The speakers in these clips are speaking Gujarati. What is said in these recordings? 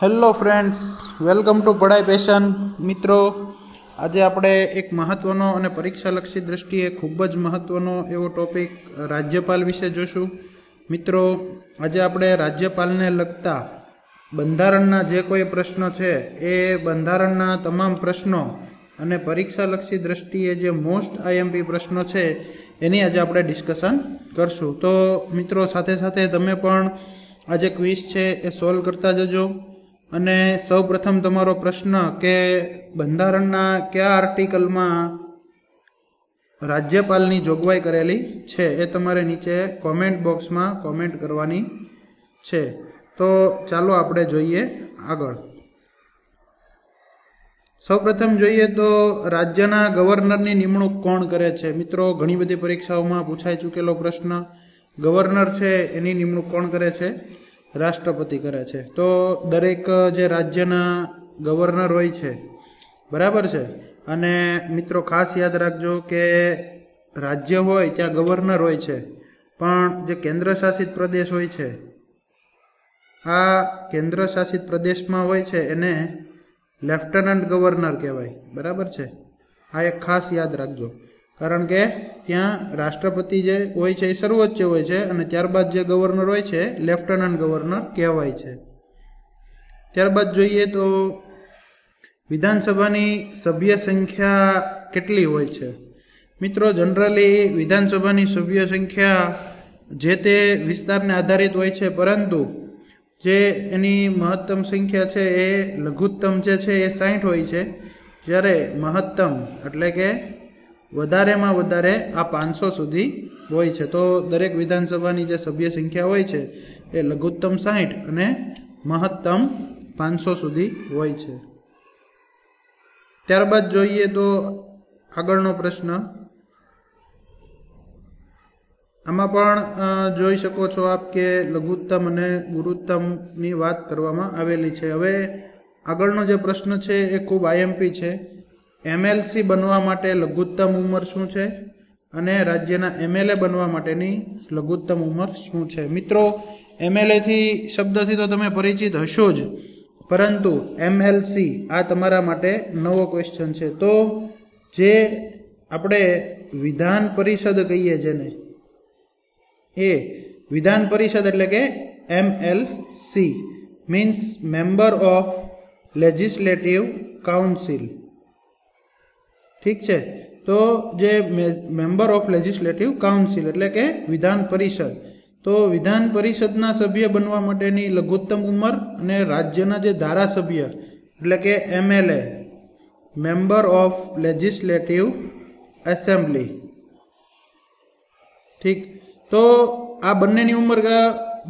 Hello friends, welcome to Padhai passion. મિત્રો, આજે આપણે એક મહત્વનો અને પરીક્ષાલક્ષી દ્રષ્ટિએ ખૂબ જ મહત્વનો એવો ટોપિક રાજ્યપાલ વિશે જોશું. મિત્રો, આજે આપણે રાજ્યપાલને લગતા બંધારણના જે કોઈ પ્રશ્નો છે એ બંધારણના તમામ પ્રશ્નો અને પરીક્ષાલક્ષી દ્રષ્ટિએ જે મોસ્ટ આઈએમપી પ્રશ્નો છે એની આજે આપણે ડિસ્કશન કરશું. તો મિત્રો, સાથે સાથે તમે પણ આ જે ક્વિઝ છે એ સોલ્વ કરતા જજો. અને સૌ પ્રથમ તમારો પ્રશ્ન કે બંધારણના કયા આર્ટિકલમાં રાજ્યપાલની જોગવાઈ કરેલી છે એ તમારે નીચે કોમેન્ટ બોક્સમાં કોમેન્ટ કરવાની છે. તો ચાલો આપણે જોઈએ આગળ. સૌપ્રથમ જોઈએ તો રાજ્યના ગવર્નરની નિમણૂક કોણ કરે છે? મિત્રો, ઘણી બધી પરીક્ષાઓમાં પૂછાઈ ચૂકેલો પ્રશ્ન. ગવર્નર છે એની નિમણૂક કોણ કરે છે? રાષ્ટ્રપતિ કરે છે. તો દરેક જે રાજ્યના ગવર્નર હોય છે, બરાબર છે. અને મિત્રો ખાસ યાદ રાખજો કે રાજ્ય હોય ત્યાં ગવર્નર હોય છે, પણ જે કેન્દ્ર શાસિત પ્રદેશ હોય છે, આ કેન્દ્ર શાસિત પ્રદેશમાં હોય છે એને લેફ્ટનન્ટ ગવર્નર કહેવાય, બરાબર છે. આ એક ખાસ યાદ રાખજો, કારણ કે ત્યાં રાષ્ટ્રપતિ જે હોય છે એ સર્વોચ્ચ હોય છે અને ત્યારબાદ જે ગવર્નર હોય છે લેફ્ટનન્ટ ગવર્નર કહેવાય છે. ત્યારબાદ જોઈએ તો વિધાનસભાની સભ્ય સંખ્યા કેટલી હોય છે? મિત્રો, જનરલી વિધાનસભાની સભ્ય સંખ્યા જે તે વિસ્તારને આધારિત હોય છે, પરંતુ જે એની મહત્તમ સંખ્યા છે એ લઘુત્તમ જે છે એ 60 હોય છે, જ્યારે મહત્તમ એટલે કે વધારેમાં વધારે આ 500 સુધી હોય છે. તો દરેક વિધાનસભાની જે સભ્ય સંખ્યા હોય છે એ લઘુત્તમ 60 અને મહત્તમ 500 સુધી હોય છે. ત્યારબાદ જોઈએ તો આગળનો પ્રશ્ન. આમાં પણ જોઈ શકો છો આપ કે લઘુત્તમ અને ગુરુત્તમની વાત કરવામાં આવેલી છે. હવે આગળનો જે પ્રશ્ન છે એ ખૂબ આઈએમપી છે. એમએલસી બનવા માટે લઘુત્તમ ઉંમર શું છે અને રાજ્યના એમએલએ બનવા માટેની લઘુત્તમ ઉંમર શું છે? મિત્રો, એમએલએથી શબ્દથી તો તમે પરિચિત હશો જ, પરંતુ એમએલસી આ તમારા માટે નવો ક્વેશ્ચન છે. તો જે આપણે વિધાન પરિષદ કહીએ જેને, એ વિધાન પરિષદ એટલે કે MLC means member of legislative council. ઠીક છે. તો જે મેમ્બર ઓફ લેજિસ્લેટિવ કાઉન્સિલ એટલે કે વિધાન પરિષદ, તો વિધાન પરિષદના સભ્ય બનવા માટેની લઘુત્તમ ઉંમર અને રાજ્યના જે ધારાસભ્ય એટલે કે MLA, member of legislative assembly. ઠીક. તો આ બંનેની ઉંમર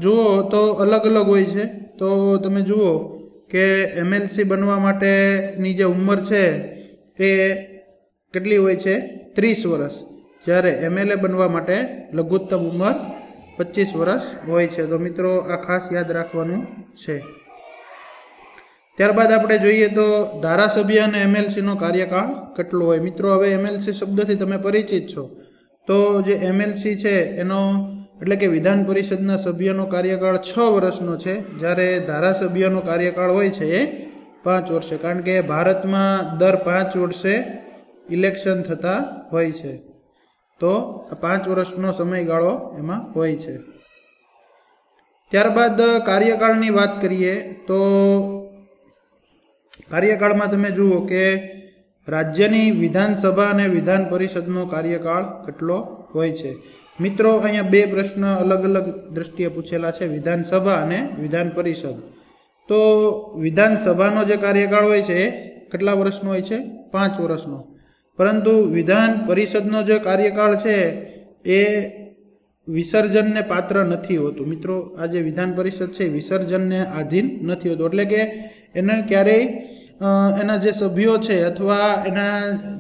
જુઓ તો અલગ અલગ હોય છે. તો તમે જુઓ કે એમએલસી બનવા માટેની જે ઉંમર છે એ કેટલી હોય છે? 30 વર્ષ, જ્યારે એમએલએ બનવા માટે લઘુત્તમ ઉંમર 25 વર્ષ હોય છે. તો મિત્રો, આ ખાસ યાદ રાખવાનું છે. ત્યારબાદ આપણે જોઈએ તો ધારાસભ્ય અને એમએલસીનો કાર્યકાળ કેટલો હોય? મિત્રો, હવે એમએલસી શબ્દથી તમે પરિચિત છો. તો જે એમએલસી છે એનો એટલે કે વિધાન પરિષદના સભ્યનો કાર્યકાળ 6 વર્ષનો છે, જ્યારે ધારાસભ્યનો કાર્યકાળ હોય છે એ 5 વર્ષે, કારણ કે ભારતમાં દર 5 વર્ષે ઇલેક્શન થતા હોય છે. તો 5 વર્ષનો સમયગાળો એમાં હોય છે. ત્યારબાદ કાર્યકાળની વાત કરીએ તો કાર્યકાળમાં તમે જુઓ કે રાજ્યની વિધાનસભા અને વિધાન પરિષદનો કાર્યકાળ કેટલો હોય છે? મિત્રો, અહીંયા બે પ્રશ્ન અલગ અલગ દ્રષ્ટિએ પૂછેલા છે, વિધાનસભા અને વિધાન પરિષદ. તો વિધાનસભાનો જે કાર્યકાળ હોય છે એ કેટલા વર્ષનો હોય છે? 5 વર્ષનો. પરંતુ વિધાન પરિષદનો જે કાર્યકાળ છે એ વિસર્જનને પાત્ર નથી હોતું. મિત્રો, આ જે વિધાન પરિષદ છે વિસર્જનને આધીન નથી હોતું, એટલે કે એને ક્યારેય એના જે સભ્યો છે અથવા એના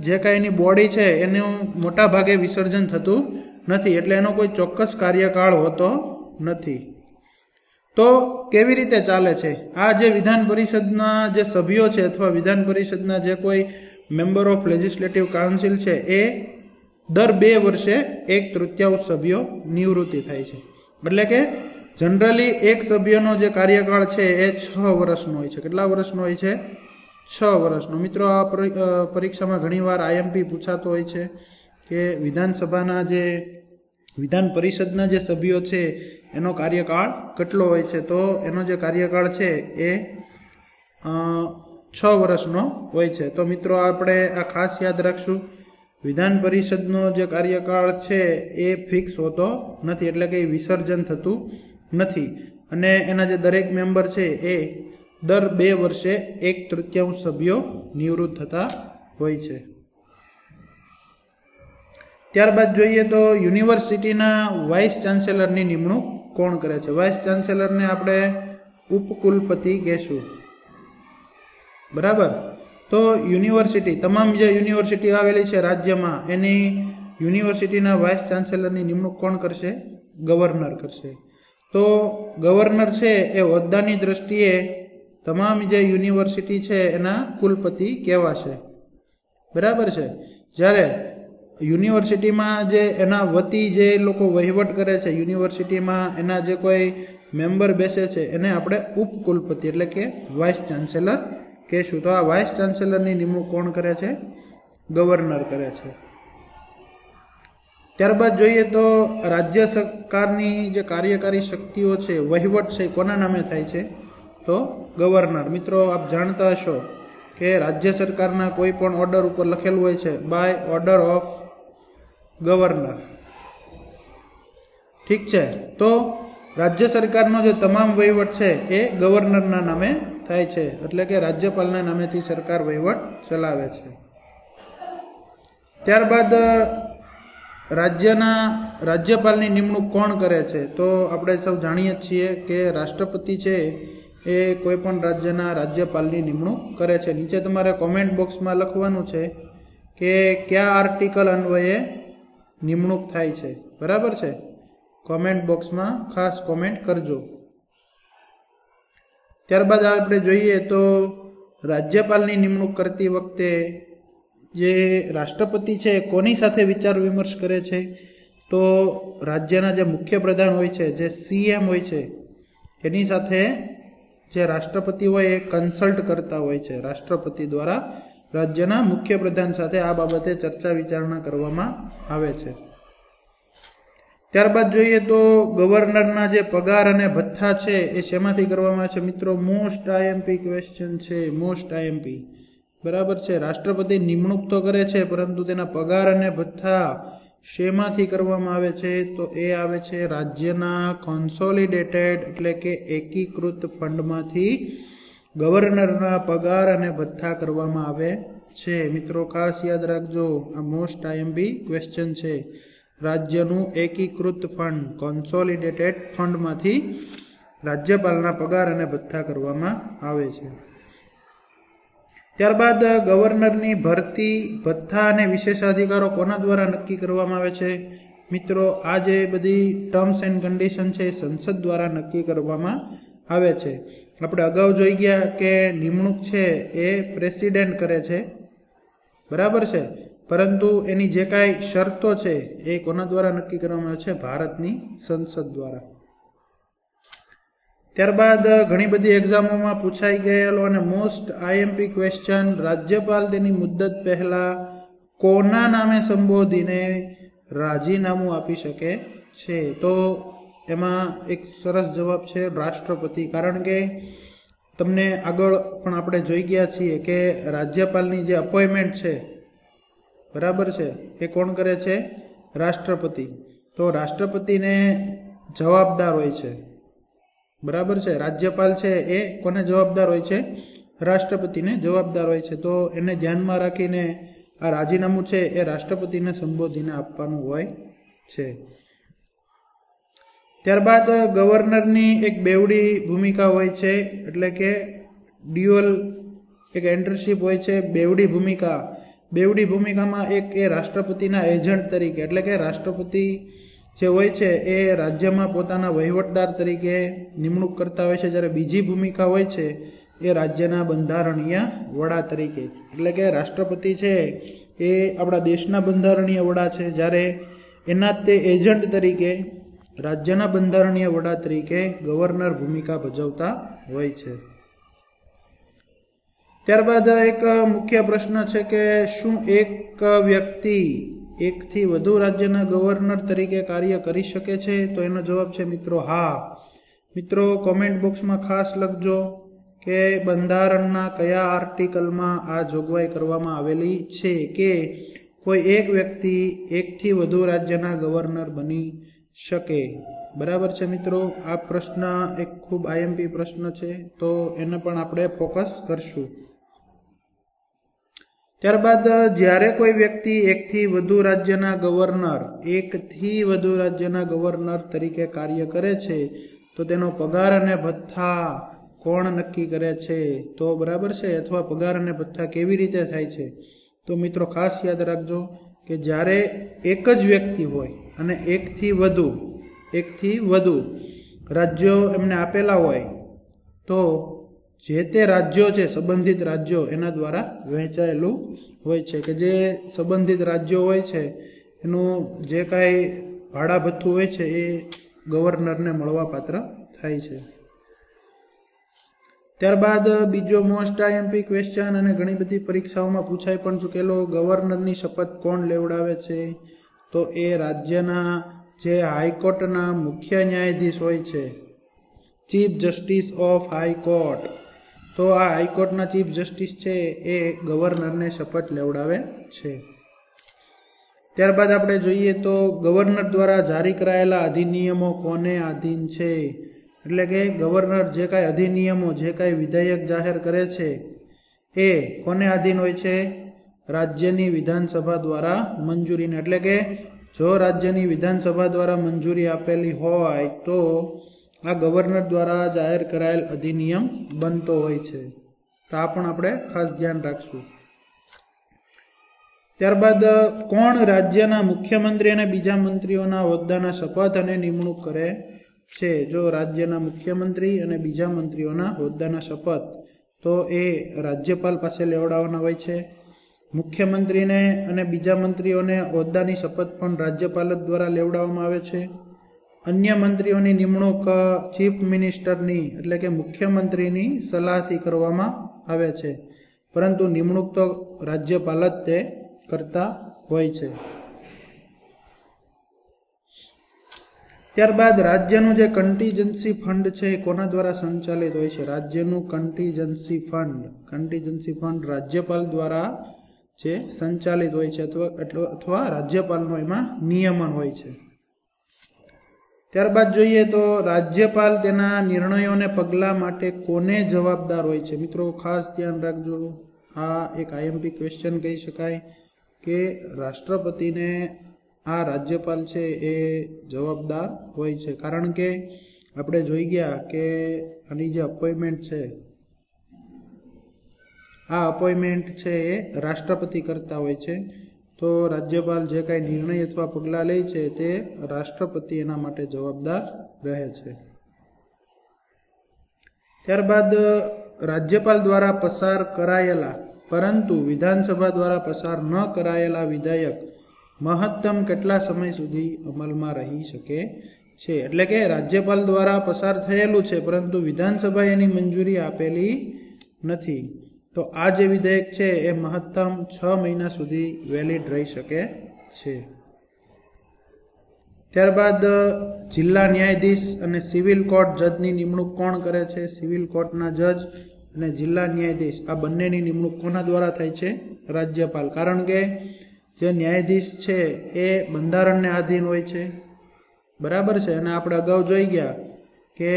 જે કાંઈ એની બોડી છે એનું મોટા ભાગે વિસર્જન થતું નથી, એટલે એનો કોઈ ચોક્કસ કાર્યકાળ હોતો નથી. તો કેવી રીતે ચાલે છે? આ જે વિધાન પરિષદના જે સભ્યો છે અથવા વિધાન પરિષદના જે કોઈ મેમ્બર ઓફ લેજિસ્લેટિવ કાઉન્સિલ છે એ દર 2 વર્ષે 1/3 સભ્યો નિવૃત્તિ થાય છે. એટલે કે જનરલી એક સભ્યનો જે કાર્યકાળ છે એ 6 વર્ષનો હોય છે. કેટલા વર્ષનો હોય છે? 6 વર્ષનો. મિત્રો, આ પરીક્ષામાં ઘણીવાર આઈએમપી પૂછાતો હોય છે કે વિધાનસભાના જે વિધાન પરિષદના જે સભ્યો છે એનો કાર્યકાળ કેટલો હોય છે? તો એનો જે કાર્યકાળ છે એ 6 વર્ષનો હોય છે. તો મિત્રો, આપણે આ ખાસ યાદ રાખશું. વિધાન પરિષદનો જે કાર્યકાળ છે એ ફિક્સ હોતો નથી, એટલે કે વિસર્જન થતું નથી. અને એના જે દરેક મેમ્બર છે એ દર 2 વર્ષે 1/3 સભ્યો નિવૃત્ત થતા હોય છે. ત્યારબાદ જોઈએ તો યુનિવર્સિટીના વાઇસ ચાન્સેલરની નિમણૂક કોણ કરે છે? વાઇસ ચાન્સેલરને આપણે ઉપકુલપતિ કહેશું. બરાબર. તો યુનિવર્સિટી, તમામ જે યુનિવર્સિટી આવેલી છે રાજ્યમાં, એની યુનિવર્સિટીના વાઇસ ચાન્સેલરની નિમણૂક કોણ કરશે? ગવર્નર કરશે. તો ગવર્નર છે એ હોદ્દાની દ્રષ્ટિએ તમામ જે યુનિવર્સિટી છે એના કુલપતિ કહેવાશે. બરાબર છે. જ્યારે યુનિવર્સિટીમાં જે એના વતી જે લોકો વહીવટ કરે છે, યુનિવર્સિટીમાં એના જે કોઈ મેમ્બર બેસે છે એને આપણે ઉપકુલપતિ એટલે કે વાઇસ ચાન્સેલર કહેશું. તો આ વાઇસ ચાન્સેલરની નિમણૂક કોણ કરે છે? ગવર્નર કરે છે. ત્યારબાદ જોઈએ તો રાજ્ય સરકારની જે કાર્યકારી શક્તિઓ છે, વહીવટ છે, કોના નામે થાય છે? તો ગવર્નર. મિત્રો, આપ જાણતા હશો કે રાજ્ય સરકારના કોઈ પણ ઓર્ડર ઉપર લખેલું હોય છે બાય ઓર્ડર ઓફ ગવર્નર. ઠીક છે. તો રાજ્ય સરકારનો જે તમામ વહીવટ છે એ ગવર્નરના નામે થાય છે, એટલે કે રાજ્યપાલના નામેથી સરકાર વહીવટ ચલાવે છે. ત્યારબાદ રાજ્યપાલની નિમણૂક કોણ કરે છે? તો આપણે સૌ જાણીએ છીએ કે રાષ્ટ્રપતિ છે એ કોઈ પણ રાજ્યના રાજ્યપાલની નિમણૂક કરે છે. નીચે તમારે કોમેન્ટ બોક્સમાં લખવાનું છે કે કયા આર્ટિકલ અન્વયે નિમણૂક થાય છે. બરાબર છે. કોમેન્ટ બોક્સમાં ખાસ કોમેન્ટ કરજો. ત્યારબાદ આપણે જોઈએ તો રાજ્યપાલની નિમણૂક કરતી વખતે જે રાષ્ટ્રપતિ છે કોની સાથે વિચાર વિમર્શ કરે છે? તો રાજ્યના જે મુખ્ય પ્રધાન હોય છે, જે સીએમ હોય છે, એની સાથે જે રાષ્ટ્રપતિ હોય એ કન્સલ્ટ કરતા હોય છે. રાષ્ટ્રપતિ દ્વારા રાજ્યના મુખ્ય પ્રધાન સાથે આ બાબતે ચર્ચા વિચારણા કરવામાં આવે છે. ત્યારબાદ જોઈએ તો ગવર્નરના જે પગાર અને ભથ્થા છે એ શેમાંથી કરવામાં આવે છે? મિત્રો, મોસ્ટ આઈએમપી ક્વેશ્ચન છે. Most IMP. બરાબર છે. રાષ્ટ્રપતિ નિમણૂક તો કરે છે, પરંતુ તેના પગાર અને ભથ્થા શેમાંથી કરવામાં આવે છે? તો એ આવે છે રાજ્યના કોન્સોલિડેટેડ એટલે કે એકીકૃત ફંડમાંથી ગવર્નરના પગાર અને ભથ્થા કરવામાં આવે છે. મિત્રો, ખાસ યાદ રાખજો, આ મોસ્ટ આઈએમપી ક્વેશ્ચન છે. રાજ્યનું એકીકૃત ફંડ, કોન્સોલિડેટેડ ફંડમાંથી રાજ્યપાલના પગાર અને ભથ્થા કરવામાં આવે છે. ત્યારબાદ ગવર્નરની ભરતી, ભથ્થા અને વિશેષાધિકારો કોના દ્વારા નક્કી કરવામાં આવે છે? મિત્રો, આ જે બધી ટર્મ્સ એન્ડ કન્ડિશન છે એ સંસદ દ્વારા નક્કી કરવામાં આવે છે. આપણે અગાઉ જોઈ ગયા કે નિમણૂક છે એ પ્રેસિડેન્ટ કરે છે. બરાબર છે. પરંતુ એની જે કાંઈ શરતો છે એ કોના દ્વારા નક્કી કરવામાં આવે છે? ભારતની સંસદ દ્વારા. ત્યારબાદ ઘણી બધી એક્ઝામોમાં પૂછાઈ ગયેલો અને મોસ્ટ આઈએમપી ક્વેશ્ચન, રાજ્યપાલ તેની મુદ્દત પહેલા કોના નામે સંબોધીને રાજીનામું આપી શકે છે? તો એમાં એક સરસ જવાબ છે રાષ્ટ્રપતિ. કારણ કે તમને આગળ પણ આપણે જોઈ ગયા છીએ કે રાજ્યપાલની જે અપોઇન્ટમેન્ટ છે, બરાબર છે, એ કોણ કરે છે? રાષ્ટ્રપતિ. તો રાષ્ટ્રપતિને જવાબદાર હોય છે. બરાબર છે. રાજ્યપાલ છે એ કોને જવાબદાર હોય છે? રાષ્ટ્રપતિને જવાબદાર હોય છે. તો એને ધ્યાનમાં રાખીને આ રાજીનામું છે એ રાષ્ટ્રપતિને સંબોધીને આપવાનું હોય છે. ત્યારબાદ ગવર્નરની એક બેવડી ભૂમિકા હોય છે, એટલે કે ડ્યુઅલ એક એન્ટરશીપ હોય છે. બેવડી ભૂમિકામાં એક એ રાષ્ટ્રપતિના એજન્ટ તરીકે, એટલે કે રાષ્ટ્રપતિ જે હોય છે એ રાજ્યમાં પોતાના વહીવટદાર તરીકે નિમણૂક કરતા હોય છે, જ્યારે બીજી ભૂમિકા હોય છે એ રાજ્યના બંધારણીય વડા તરીકે. એટલે કે રાષ્ટ્રપતિ છે એ આપણા દેશના બંધારણીય વડા છે, જ્યારે એના તે એજન્ટ તરીકે રાજ્યના બંધારણીય વડા તરીકે ગવર્નર ભૂમિકા ભજવતા હોય છે। ત્યારબાદ એક મુખ્ય પ્રશ્ન છે કે શું એક વ્યક્તિ એકથી વધુ રાજ્યના ગવર્નર તરીકે કાર્ય કરી શકે છે? તો એનો જવાબ છે મિત્રો હા। મિત્રો કોમેન્ટ બોક્સમાં ખાસ લખજો કે બંધારણના કયા આર્ટિકલમાં આ જોગવાઈ કરવામાં આવેલી છે કે કોઈ એક વ્યક્તિ એકથી વધુ રાજ્યના ગવર્નર બની શકે। બરાબર છે મિત્રો, આ પ્રશ્ન એક ખૂબ આઈએમપી પ્રશ્ન છે, તો એને પણ આપણે ફોકસ કરશું। ત્યારબાદ જ્યારે કોઈ વ્યક્તિ એકથી વધુ રાજ્યના ગવર્નર તરીકે કાર્ય કરે છે તો તેનો પગાર અને ભથ્થા કોણ નક્કી કરે છે? તો બરાબર છે, અથવા પગાર અને ભથ્થા કેવી રીતે થાય છે? તો મિત્રો ખાસ યાદ રાખજો કે જ્યારે એક જ વ્યક્તિ હોય અને એકથી વધુ રાજ્યો એમને આપેલા હોય તો જે તે રાજ્યો છે, સંબંધિત રાજ્યો એના દ્વારા વહેંચાયેલું હોય છે કે જે સંબંધિત રાજ્યો હોય છે એનું જે કાંઈ ભાડા ભથ્થું હોય છે એ ગવર્નરને મળવા પાત્ર થાય છે। ત્યારબાદ બીજો મોસ્ટ આઈએમપી ક્વેશ્ચન અને ઘણી બધી પરીક્ષાઓમાં પૂછાઈ પણ ચૂકેલો, ગવર્નરની શપથ કોણ લેવડાવે છે? તો એ રાજ્યના જે હાઈકોર્ટના મુખ્ય ન્યાયાધીશ હોય છે, ચીફ જસ્ટિસ ઓફ હાઈકોર્ટ, તો આ હાઈકોર્ટના ચીફ જસ્ટિસ છે એ ગવર્નરને શપથ લેવડાવે છે। ત્યારબાદ આપણે જોઈએ તો ગવર્નર દ્વારા જારી કરાયેલા અધિનિયમો કોને આધીન છે? એટલે કે ગવર્નર જે કાંઈ અધિનિયમો, જે કાંઈ વિધેયક જાહેર કરે છે એ કોને આધીન હોય છે? રાજ્યની વિધાનસભા દ્વારા મંજૂરીને। એટલે કે જો રાજ્યની વિધાનસભા દ્વારા મંજૂરી આપેલી હોય તો આ ગવર્નર દ્વારા જાહેર કરાયેલ અધિનિયમ બનતો હોય છે, તો આ પણ આપણે ખાસ ધ્યાન રાખશું। ત્યારબાદ કોણ રાજ્યના મુખ્યમંત્રી અને બીજા મંત્રીઓના હોદ્દાના શપથ અને નિમણૂક કરે છે? જો રાજ્યના મુખ્યમંત્રી અને બીજા મંત્રીઓના હોદ્દાના શપથ તો એ રાજ્યપાલ પાસે લેવડાવવાના હોય છે। મુખ્યમંત્રીને અને બીજા મંત્રીઓને હોદ્દાની શપથ પણ રાજ્યપાલ દ્વારા લેવડાવવામાં આવે છે। અન્ય મંત્રીઓની નિમણૂક ચીફ મિનિસ્ટરની એટલે કે મુખ્યમંત્રીની સલાહથી કરવામાં આવે છે, પરંતુ નિમણૂક તો રાજ્યપાલ જ તે કરતા હોય છે। ત્યારબાદ રાજ્યનું જે કન્ટીજન્સી ફંડ છે એ કોના દ્વારા સંચાલિત હોય છે? રાજ્યનું કન્ટીજન્સી ફંડ રાજ્યપાલ દ્વારા જે સંચાલિત હોય છે અથવા રાજ્યપાલનો એમાં નિયમન હોય છે। ત્યારબાદ જોઈએ તો રાજ્યપાલ તેના નિર્ણયો અને પગલાં માટે કોને જવાબદાર હોય છે? મિત્રો ખાસ ધ્યાન રાખજો, આ એક આઈએમપી ક્વેશ્ચન કહી શકાય કે રાષ્ટ્રપતિને આ રાજ્યપાલ છે એ જવાબદાર હોય છે, કારણ કે આપણે જોઈ ગયા કે આની જે અપોઇન્ટમેન્ટ છે, આ અપોઇન્ટમેન્ટ છે એ રાષ્ટ્રપતિ કરતા હોય છે, તો રાજ્યપાલ જે કાંઈ નિર્ણય અથવા પગલાં લે છે તે રાષ્ટ્રપતિ એના માટે જવાબદાર રહે છે। ત્યારબાદ રાજ્યપાલ દ્વારા પસાર કરાયેલા પરંતુ વિધાનસભા દ્વારા પસાર ન કરાયેલા વિધેયક મહત્તમ કેટલા સમય સુધી અમલમાં રહી શકે છે? એટલે કે રાજ્યપાલ દ્વારા પસાર થયેલું છે પરંતુ વિધાનસભાએ એની મંજૂરી આપેલી નથી, તો આ જે વિધેયક છે એ મહત્તમ 6 મહિના સુધી વેલિડ રહી શકે છે। ત્યારબાદ જિલ્લા ન્યાયાધીશ અને સિવિલ કોર્ટ જજની નિમણૂક કોણ કરે છે? સિવિલ કોર્ટના જજ અને જિલ્લા ન્યાયાધીશ આ બંનેની નિમણૂક કોના દ્વારા થાય છે? રાજ્યપાલ, કારણ કે જે ન્યાયાધીશ છે એ બંધારણને આધીન હોય છે, બરાબર છે, અને આપણે અગાઉ જોઈ ગયા કે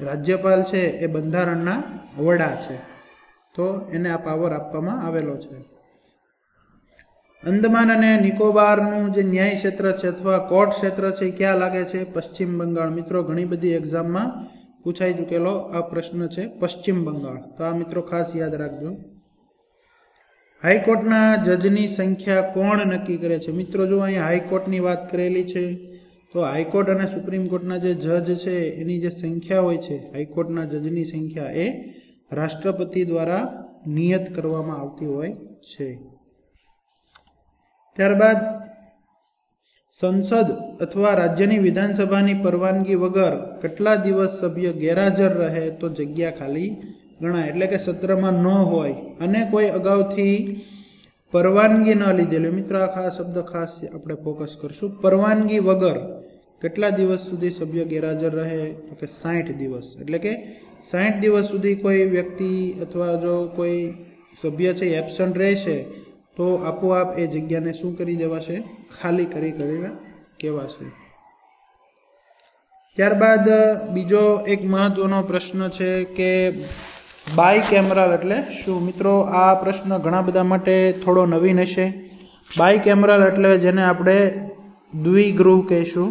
રાજ્યપાલ છે એ બંધારણના વડા છે, તો એને આ પાવર આપવામાં આવેલો છે। અંદમાન અને નિકોબારનું જે ન્યાય ક્ષેત્ર છે અથવા કોર્ટ ક્ષેત્ર છે એ ક્યાં લાગે છે? પશ્ચિમ બંગાળ। મિત્રો ઘણી બધી એક્ઝામમાં પૂછાઈ ચૂકેલો આ પ્રશ્ન છે, પશ્ચિમ બંગાળ, તો આ મિત્રો ખાસ યાદ રાખજો। હાઈકોર્ટના જજની સંખ્યા કોણ નક્કી કરે છે? મિત્રો જો અહીંયા હાઈકોર્ટની વાત કરેલી છે તો હાઈકોર્ટ અને સુપ્રીમ કોર્ટના જે જજ છે એની જે સંખ્યા હોય છે, હાઈકોર્ટના જજની સંખ્યા એ રાષ્ટ્રપતિ દ્વારા નિયત કરવામાં આવતી હોય છે। ત્યારબાદ સંસદ અથવા રાજ્યની વિધાનસભાની પરવાનગી વગર કેટલા દિવસ સભ્ય ગેરહાજર રહે તો જગ્યા ખાલી ગણાય. એટલે કે સત્રમાં ન હોય અને કોઈ અગાઉથી પરવાનગી ન લીધેલી. મિત્રો આ ખાસ શબ્દ ખાસ આપણે ફોકસ કરશું. પરવાનગી વગર કેટલા દિવસ સુધી સભ્ય ગેરહાજર રહે તો કે 60 દિવસ. એટલે કે 60 દિવસ સુધી કોઈ વ્યક્તિ અથવા જો કોઈ સભ્ય છે એબસન્ટ રહેશે તો આપોઆપ એ જગ્યાને શું કરી દેવાશે? ખાલી કરી કહેવાશે. ત્યારબાદ બીજો એક મહત્વનો પ્રશ્ન છે કે બાયકેમરલ એટલે શું? મિત્રો આ પ્રશ્ન ઘણા બધા માટે થોડો નવીન હશે. બાયકેમરલ એટલે જેને આપણે દ્વિગૃહ કહીશું.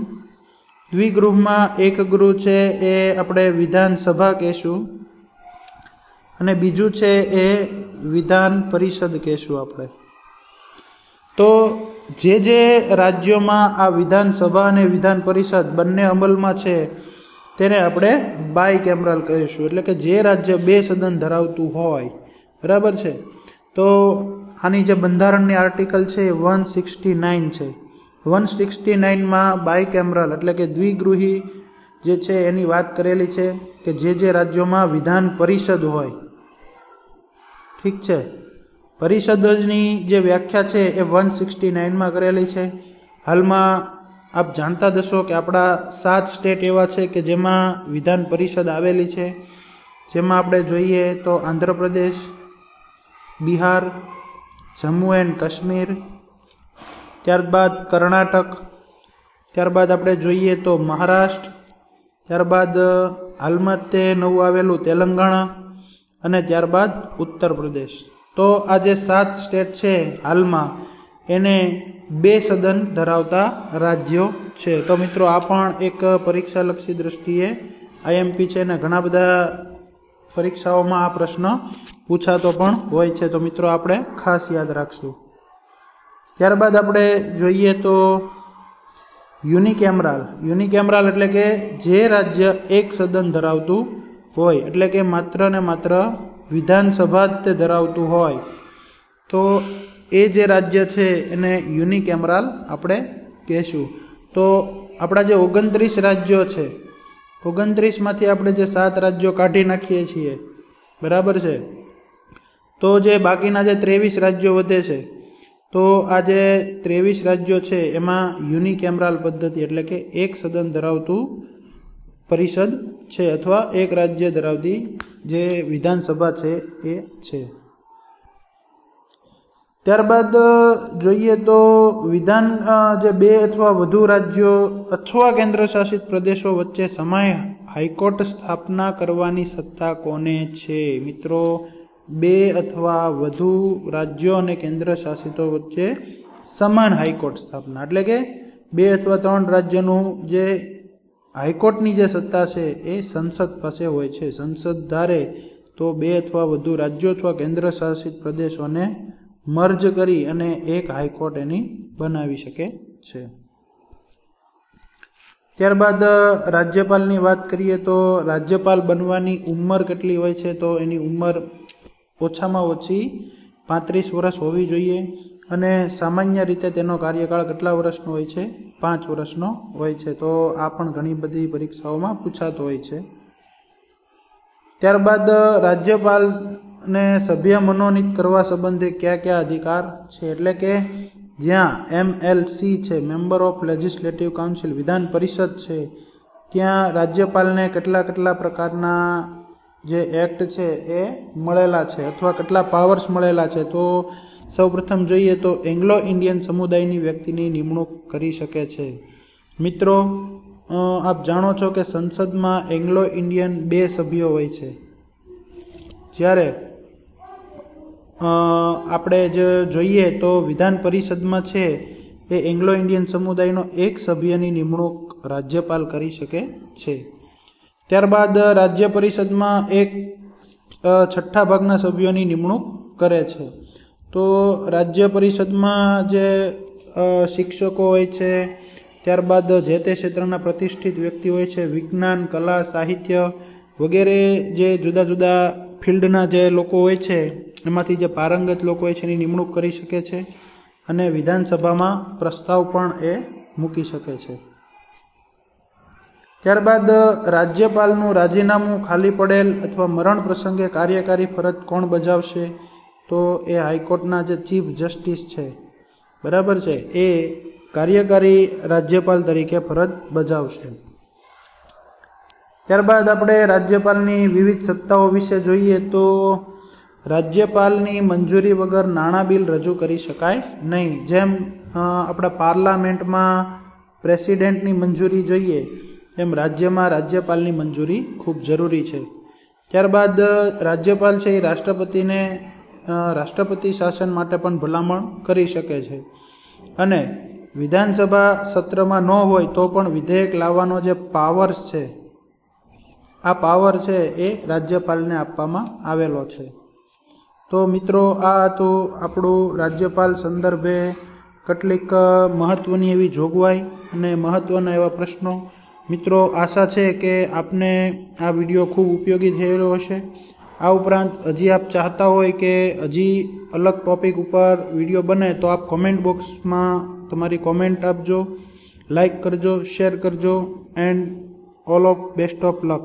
દ્વિગૃહમાં એક ગૃહ છે એ આપણે વિધાનસભા કહીશું અને બીજું છે એ વિધાન પરિષદ કહીશું આપણે. તો જે રાજ્યોમાં આ વિધાનસભા અને વિધાન પરિષદ બંને અમલમાં છે તેને આપણે બાયકેમરલ કહીશું. એટલે કે જે રાજ્ય 2 સદન ધરાવતું હોય, બરાબર છે. તો આની જે બંધારણની આર્ટિકલ છે 169 છે. 169માં બાયકેમરલ એટલે કે દ્વિગૃહી જે છે એની વાત કરેલી છે કે જે રાજ્યોમાં વિધાન પરિષદ હોય, ઠીક છે. પરિષદની જે વ્યાખ્યા છે એ 169માં કરેલી છે. હાલમાં આપ જાણતા જશો કે આપણા 7 સ્ટેટ એવા છે કે જેમાં વિધાન પરિષદ આવેલી છે. જેમાં આપણે જોઈએ તો આંધ્રપ્રદેશ, બિહાર, જમ્મુ એન્ડ કાશ્મીર, ત્યારબાદ કર્ણાટક, ત્યારબાદ આપણે જોઈએ તો મહારાષ્ટ્ર, ત્યારબાદ હાલમાં તે નવું આવેલું તેલંગાણા અને ત્યારબાદ ઉત્તર પ્રદેશ. તો આ જે 7 સ્ટેટ છે હાલમાં એને 2 સદન ધરાવતા રાજ્યો છે. તો મિત્રો આ પણ એક પરીક્ષાલક્ષી દ્રષ્ટિએ આઈએમપી છે અને ઘણા બધા પરીક્ષાઓમાં આ પ્રશ્ન પૂછાતો પણ હોય છે. તો મિત્રો આપણે ખાસ યાદ રાખશું. ત્યારબાદ આપણે જોઈએ તો યુનિકેમરલ. યુનિકેમરલ એટલે કે જે રાજ્ય એક સદન ધરાવતું હોય, એટલે કે માત્ર ને માત્ર વિધાનસભા જ તે ધરાવતું હોય, તો એ જે રાજ્ય છે એને યુનિકેમરલ આપણે કહેશું. તો આપણા જે 29 રાજ્યો છે, 29માંથી આપણે જે 7 રાજ્યો કાઢી નાખીએ છીએ, બરાબર છે. તો જે બાકીના જે 23 રાજ્યો વધે છે, તો આ જે 23 રાજ્યો છે એમાં યુનિકેમરલ પદ્ધતિ એટલે કે એક સદન ધરાવતું પરિષદ છે અથવા એક રાજ્ય ધરાવતી જે વિધાનસભા છે એ છે. ત્યારબાદ જોઈએ તો વિધાન જે 2 અથવા વધુ રાજ્યો અથવા કેન્દ્રશાસિત પ્રદેશો વચ્ચે સમાય હાઈકોર્ટ સ્થાપના કરવાની સત્તા કોને છે? મિત્રો 2 અથવા વધુ રાજ્યો અને કેન્દ્ર શાસિતો વચ્ચે સમાન હાઈકોર્ટ સ્થાપના એટલે કે 2 અથવા 3 રાજ્યનું જે હાઈકોર્ટની જે સત્તા છે એ સંસદ પાસે હોય છે. સંસદ ધારે તો 2 અથવા વધુ રાજ્યો અથવા કેન્દ્ર શાસિત પ્રદેશોને મર્જ કરી અને એક હાઈકોર્ટ એની બનાવી શકે છે. ત્યારબાદ રાજ્યપાલની વાત કરીએ તો રાજ્યપાલ બનવાની ઉંમર કેટલી હોય છે? તો એની ઉંમર ઓછામાં ઓછી 35 વર્ષ હોવી જોઈએ અને સામાન્ય રીતે તેનો કાર્યકાળ કેટલા વર્ષનો હોય છે? 5 વર્ષનો હોય છે. તો આ પણ ઘણી બધી પરીક્ષાઓમાં પૂછાતો હોય છે. ત્યારબાદ રાજ્યપાલને સભ્ય મનોનીત કરવા સંબંધે કયા અધિકાર છે? એટલે કે જ્યાં MLC છે, મેમ્બર ઓફ લેજિસ્લેટિવ કાઉન્સિલ, વિધાન પરિષદ છે, ત્યાં રાજ્યપાલને કેટલા પ્રકારના જે એક્ટ છે એ મળેલા છે અથવા કેટલા પાવર્સ મળેલા છે? તો સૌપ્રથમ જોઈએ તો એંગ્લો ઇન્ડિયન સમુદાયની વ્યક્તિની નિમણૂક કરી શકે છે. મિત્રો આપ જાણો છો કે સંસદમાં એંગ્લો ઇન્ડિયન 2 સભ્યો હોય છે, જ્યારે આપણે જે જોઈએ તો વિધાન પરિષદમાં છે એ એંગ્લો ઇન્ડિયન સમુદાયનો એક સભ્યની નિમણૂક રાજ્યપાલ કરી શકે છે. ત્યારબાદ રાજ્ય પરિષદમાં 1/6 ભાગના સભ્યોની નિમણૂક કરે છે. તો રાજ્ય પરિષદમાં જે શિક્ષકો હોય છે, ત્યારબાદ જે તે ક્ષેત્રના પ્રતિષ્ઠિત વ્યક્તિ હોય છે, વિજ્ઞાન, કલા, સાહિત્ય વગેરે જે જુદા જુદા ફિલ્ડના જે લોકો હોય છે એમાંથી જે પારંગત લોકો હોય છે એની નિમણૂક કરી શકે છે અને વિધાનસભામાં પ્રસ્તાવ પણ એ મૂકી શકે છે। ત્યારબાદ રાજ્યપાલનું રાજીનામું ખાલી પડેલ અથવા મરણ પ્રસંગે કાર્યકારી ફરજ કોણ બજાવશે? તો એ હાઈકોર્ટના જે ચીફ જસ્ટિસ છે, બરાબર છે, એ કાર્યકારી રાજ્યપાલ તરીકે ફરજ બજાવશે। ત્યારબાદ આપણે રાજ્યપાલની વિવિધ સત્તાઓ વિશે જોઈએ તો રાજ્યપાલની મંજૂરી વગર નાણાં બિલ રજૂ કરી શકાય નહીં। જેમ આપણા પાર્લામેન્ટમાં પ્રેસિડેન્ટની મંજૂરી જોઈએ એમ રાજ્યમાં રાજ્યપાલની મંજૂરી ખૂબ જરૂરી છે। ત્યારબાદ રાજ્યપાલ છે એ રાષ્ટ્રપતિને રાષ્ટ્રપતિ શાસન માટે પણ ભલામણ કરી શકે છે અને વિધાનસભા સત્રમાં ન હોય તો પણ વિધેયક લાવવાનો જે પાવર્સ છે, આ પાવર છે એ રાજ્યપાલને આપવામાં આવેલો છે। તો મિત્રો, આ હતું આપણું રાજ્યપાલ સંદર્ભે કેટલીક મહત્ત્વની એવી જોગવાઈ અને મહત્ત્વના એવા પ્રશ્નો। મિત્રો, આશા છે કે આપને આ વિડીયો ખૂબ ઉપયોગી થયેલો હશે। આ ઉપરાંત હજી આપ ચાહતા હોય કે હજી અલગ ટોપિક ઉપર વિડીયો બને તો આપ કોમેન્ટ બોક્સમાં તમારી કોમેન્ટ આપજો, લાઈક કરજો, શેર કરજો and all of best of luck.